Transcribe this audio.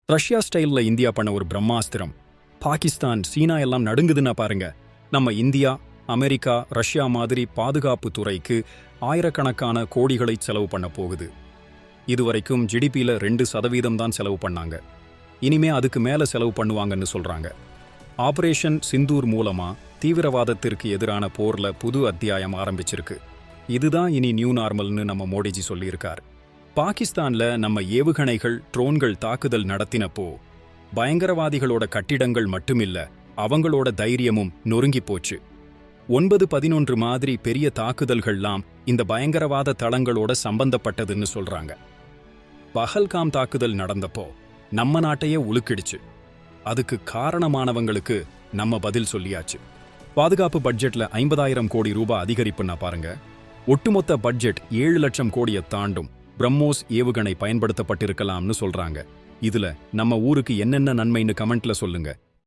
Russia ஸ்டைல்ல India பண்ண ஒரு பிரம்மாஸ்திரம். பாகிஸ்தான், சீனா எல்லாம் நடுங்குதுன்னா பாருங்க. நம்ம இந்தியா, அமெரிக்கா, ரஷ்யா மாதிரி பாதுகாப்பு துறைக்கு ஆயிரக்கணக்கான கோடிகளை செலவு பண்ண போகுது. இதுவரைக்கும் ஜிடிபியில் 2% தான் செலவு பண்ணாங்க. இனிமே அதுக்கு மேல செலவு பண்ணுவாங்கன்னு சொல்றாங்க. ஆபரேஷன் சிந்தூர் மூலமா தீவிரவாதத்திற்கு எதிரான போர்ல புது அத்தியாயம் ஆரம்பிச்சிருக்கு. இதுதான் இனி நியூ நார்மல்னு நம்ம மோடிஜி சொல்லியிருக்கார். பாகிஸ்தான்ல நம்ம ஏவுகணைகள், ட்ரோன்கள் தாக்குதல் நடத்தினப்போ பயங்கரவாதிகளோட கட்டிடங்கள் மட்டுமில்ல, அவங்களோட தைரியமும் நொறுங்கி போச்சு. 9/11 மாதிரி பெரிய தாக்குதல்கள்லாம் இந்த பயங்கரவாத தளங்களோட சம்பந்தப்பட்டதுன்னு சொல்றாங்க. பஹல்காம் தாக்குதல் நடந்தப்போ நம்ம நாட்டையே உலுக்கிடுச்சு. அதுக்கு காரணமானவங்களுக்கு நம்ம பதில் சொல்லியாச்சு. பாதுகாப்பு பட்ஜெட்ல 50,000 கோடி ரூபாய் அதிகரிப்புன்னா பாருங்க. ஒட்டுமொத்த பட்ஜெட் 7 லட்சம் கோடியை தாண்டும். பிரம்மோஸ் ஏவுகணை பயன்படுத்தப்பட்டிருக்கலாம்னு சொல்றாங்க. இதுல நம்ம ஊருக்கு என்னென்ன நன்மைன்னு கமெண்ட்ல சொல்லுங்க.